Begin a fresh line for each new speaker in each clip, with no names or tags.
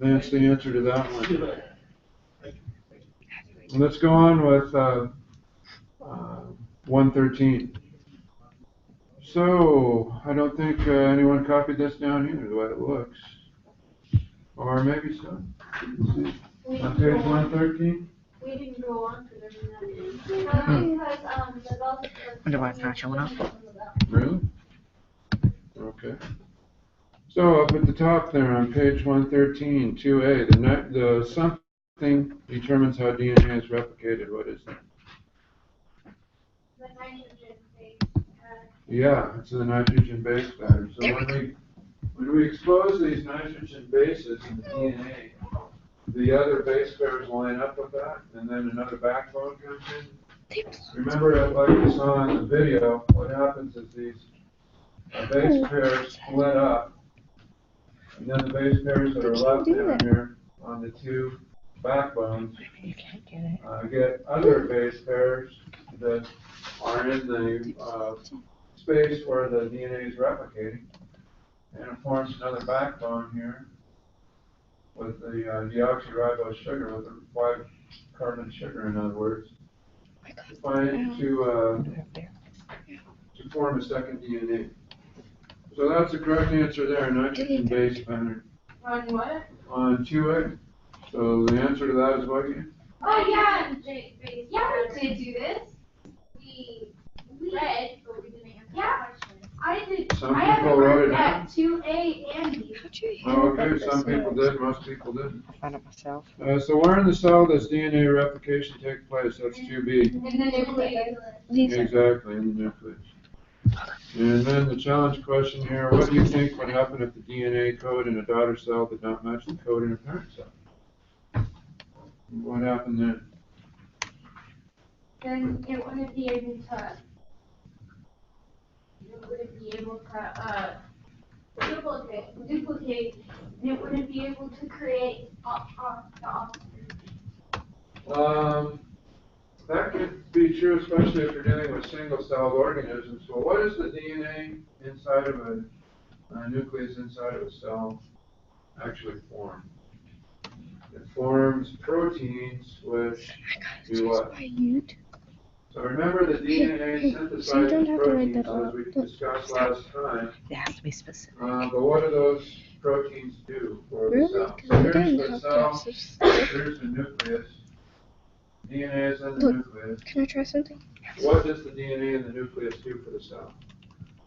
That's the answer to that one. Let's go on with 113. So, I don't think anyone copied this down here, the way it looks. Or maybe so. On page 113?
We didn't go on to them.
Wonder why it's not showing up.
Really? Okay. So up at the top there on page 113, 2A, the something determines how DNA is replicated. What is that?
The nitrogen base.
Yeah, it's the nitrogen base pattern. So when we expose these nitrogen bases in the DNA, the other base pairs line up with that, and then another backbone comes in. Remember, like we saw in the video, what happens is these base pairs split up, and then the base pairs that are left down here on the two backbones get other base pairs that are in the space where the DNA is replicating, and it forms another backbone here with the deoxyribose sugar, with a 5-carbon sugar, in other words, to form a second DNA. So that's the correct answer there, nitrogen base pattern.
On what?
On 2A. So the answer to that is what again?
Oh yeah, yeah, we did do this. We read, but we didn't answer the question. I did.
Some
I haven't
people wrote
read
it
that
down.
2A and B.
Oh, okay, some people did, most people didn't.
I found it myself.
So where in the cell does DNA replication take place? That's 2B.
In the nucleus.
Exactly, in the nucleus. And then the challenge question here, what do you think would happen if the DNA code in a daughter cell did not match the code in a parent cell? What happened then?
Then it wouldn't be able to. Duplicate. It wouldn't be able to create the offspring.
That could be true, especially if you're dealing with single-celled organisms. Well, what is the DNA inside of a nucleus inside of a cell actually form? It forms proteins which do what? So remember the DNA synthesizes proteins as we discussed last time.
It has to be specific.
But what do those proteins do for the cell? So here's the cell, here's the nucleus. DNA is in the nucleus.
Can I try something?
What does the DNA in the nucleus do for the cell?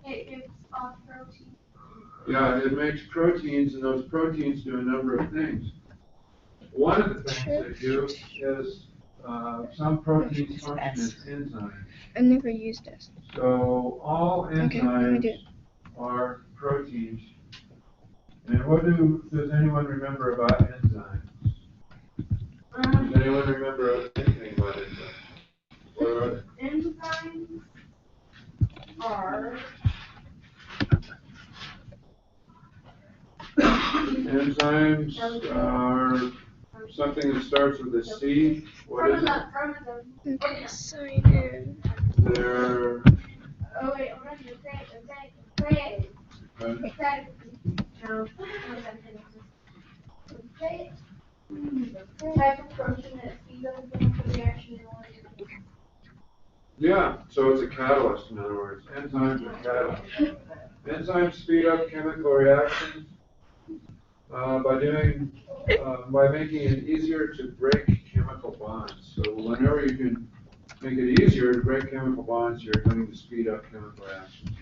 It gives off protein.
Yeah, it makes proteins, and those proteins do a number of things. One of the things they do is some proteins function as enzymes.
I've never used this.
So all enzymes are proteins. And what does anyone remember about enzymes? Does anyone remember anything about enzymes? What are they? Enzymes are something that starts with a C. What is it?
Okay, sign in.
They're
Oh wait, I'm not gonna say it. Type of protein that speeds up the chemical reaction in order.
yeah, so it's a catalyst, in other words. Enzymes are catalysts. Enzymes speed up chemical reactions by making it easier to break chemical bonds. So whenever you can make it easier to break chemical bonds, you're going to speed up chemical reactions.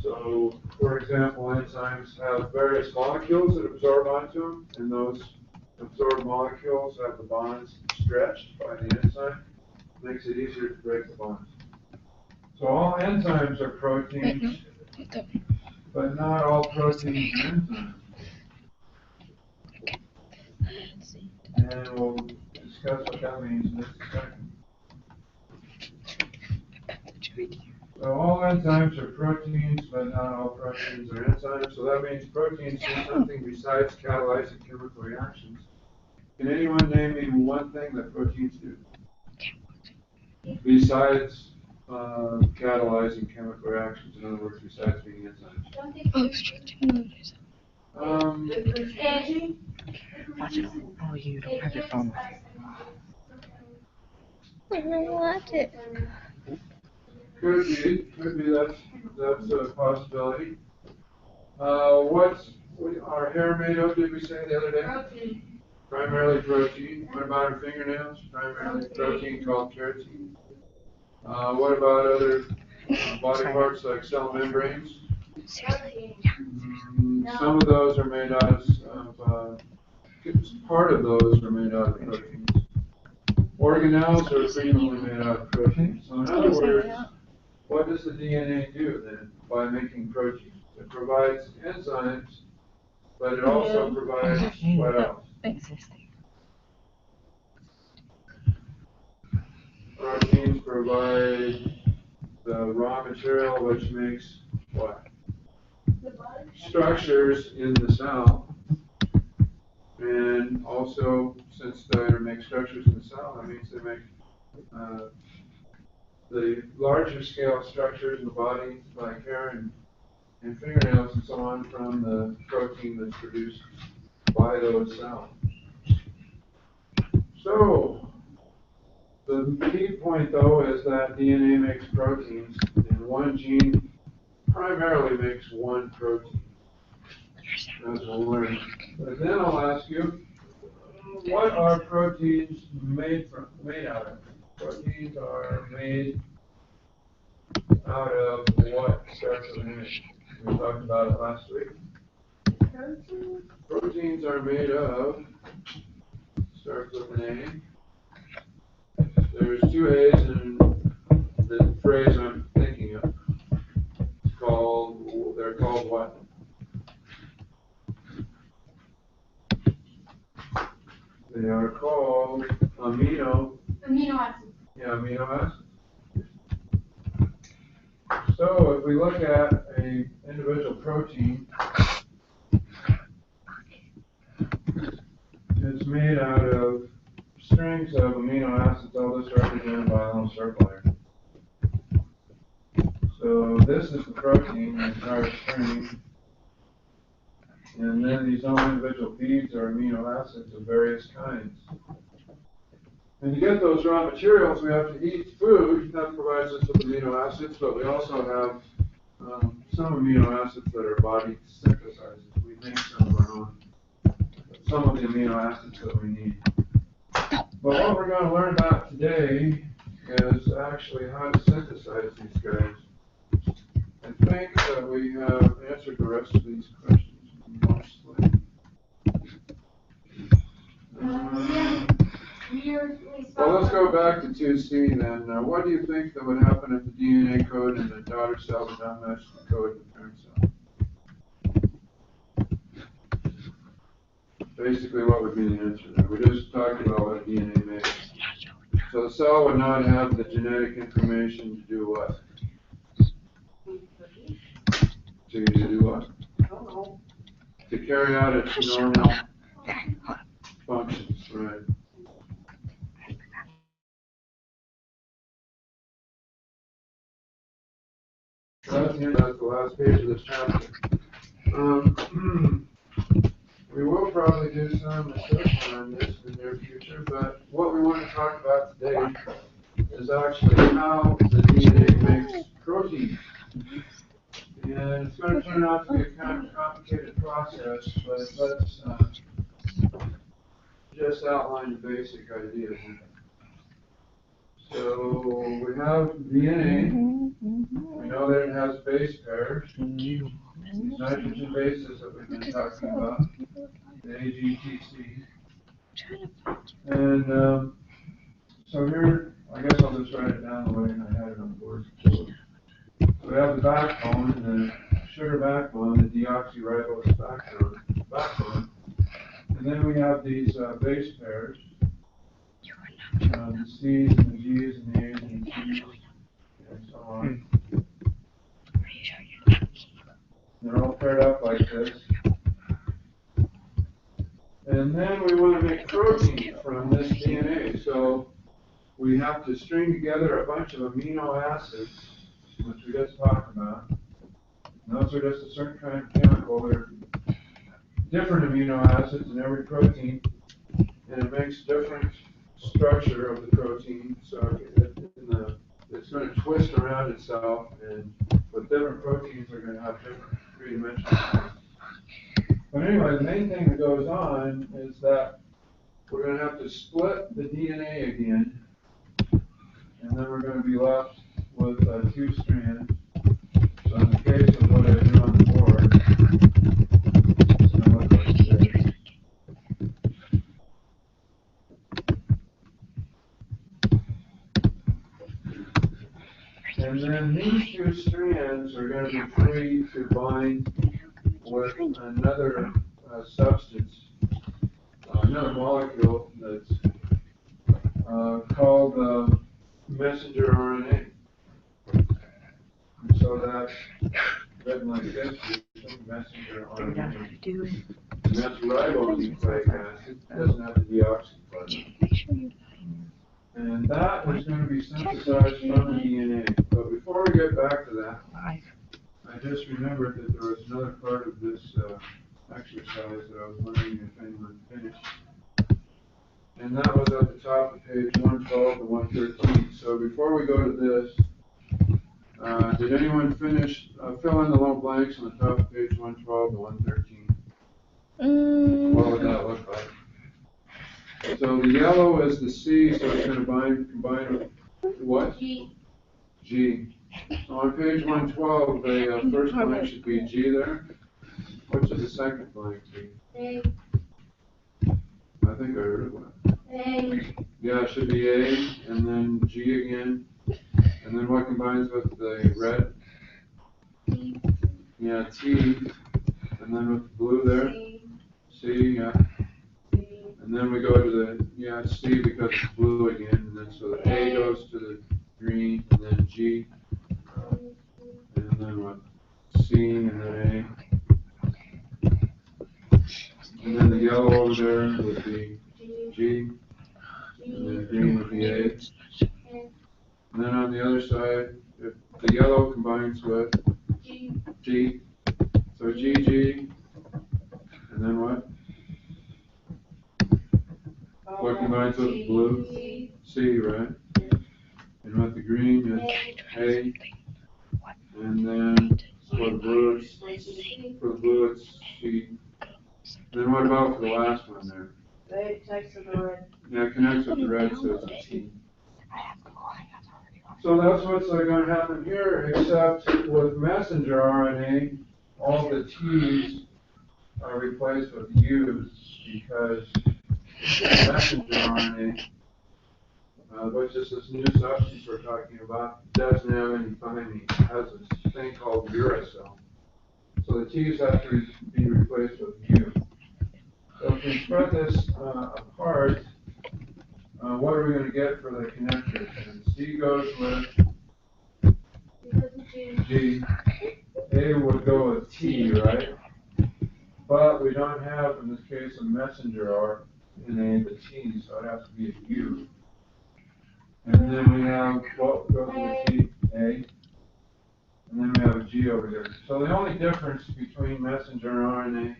So, for example, enzymes have various molecules that absorb onto them, and those absorbed molecules have the bonds stretched by the enzyme. Makes it easier to break the bonds. So all enzymes are proteins, but not all proteins are enzymes. And we'll discuss what that means in just a second. So all enzymes are proteins, but not all proteins are enzymes. So that means proteins do something besides catalyzing chemical reactions. Can anyone name me one thing that proteins do? Besides catalyzing chemical reactions, in other words, besides being enzymes.
Watch it. Oh, you don't have your phone.
I don't want it.
Could be that's a possibility. Our hair made of, did we say the other day?
Protein.
Primarily protein. What about our fingernails? Primarily protein called keratin. What about other body parts like cell membranes? Some of those are made out of, part of those are made out of proteins. Organelles are frequently made out of proteins. So in other words, what does the DNA do then by making proteins? It provides enzymes, but it also provides what else?
Existing.
Proteins provide the raw material which makes what? Structures in the cell. And also, since they make structures in the cell, that means they make the larger scale structures in the body, like hair and fingernails and so on, from the protein that's produced by those cells. So, the key point though is that DNA makes proteins, and one gene primarily makes one protein, as we'll learn. But then I'll ask you, what are proteins made out of? Proteins are made out of what starts with an A? We talked about it last week. Proteins are made of, starts with an A. There's two A's in the phrase I'm thinking of. They're called what? They are called amino
acids.
Yeah, amino acids. So if we look at an individual protein, it's made out of strings of amino acids, all this represented by a little circle here. So this is the protein, the entire string, and then these all individual beads are amino acids of various kinds. And to get those raw materials, we have to eat food that provides us with amino acids, but we also have some amino acids that our body synthesizes. We make some of our own, some of the amino acids that we need. But what we're going to learn about today is actually how to synthesize these guys. I think that we have answered the rest of these questions mostly. Well, let's go back to 2C then. What do you think that would happen if the DNA code in the daughter cell did not match the code in the parent cell? Basically, what would be the answer there? We just talked about what DNA makes. So the cell would not have the genetic information to do what? To do what? To carry out its normal functions, right? That's the last page of this chapter. We will probably do some research on this in the near future, but what we want to talk about today is actually how the DNA makes protein. And it's going to turn out to be a kind of complicated process, but let's just outline the basic ideas. So we have DNA. We know that it has base pairs. These nitrogen bases that we've been talking about, the AGTC. And so here, I guess I'll just write it down the way I had it on the board. So we have the backbone, the sugar backbone, the deoxyribose backbone. And then we have these base pairs, the C's and the G's and the A's and the T's, and so on. They're all paired up like this. And then we want to make protein from this DNA. So we have to string together a bunch of amino acids, which we just talked about. And those are just a certain kind of chemical. They're different amino acids in every protein, and it makes different structure of the protein, so it's going to twist around itself, and but different proteins are going to have different three-dimensional things. But anyway, the main thing that goes on is that we're going to have to split the DNA again, and then we're going to be left with 2 strands. So in the case of what I do on the board, it's going to look like this. And then these 2 strands are going to be free to bind with another substance, another molecule that's called messenger RNA. And so that's written like this, messenger
Figured out how
RNA.
to do it.
And that's ribonucleic acid, it doesn't have the deoxyribonucleic.
Make sure you
And that is going to be synthesized from the DNA. But before we get back to that,
live.
I just remembered that there was another part of this exercise that I was wondering if anyone finished. And that was at the top of page 112 to 113. So before we go to this, did anyone finish, fill in the little blanks on the top of page 112 to 113? What would that look like? So the yellow is the C, so it's going to combine with what?
G.
G. So on page 112, the first blank should be G there. What should the second blank be?
A.
I think I heard it.
A.
Yeah, it should be A, and then G again. And then what combines with the red?
T.
Yeah, T. And then with the blue there? C, yeah. And then we go to the, yeah, C because it's blue again. And then so the A goes to the green, and then G. And then what? C, and then A. And then the yellow over there would be G. And then green would be A. And then on the other side, if the yellow combines with G. So GG. And then what? What combines with blue? C, right? And with the green, it's A. And then for the blue, it's C. Then what about for the last one there?
It connects with the red.
Yeah, it connects with the red, so it's a T. So that's what's going to happen here, except with messenger RNA, all the T's are replaced with U's because messenger RNA, which is this new substance we're talking about, doesn't have any thymine. It has this thing called uracil. So the T's have to be replaced with U. So if we spread this apart, what are we going to get for the connectors? And C goes with G. A would go with T, right? But we don't have, in this case, a messenger RNA, the T, so it has to be a U. And then we have what goes with T? A. And then we have a G over here. So the only difference between messenger RNA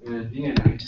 and DNA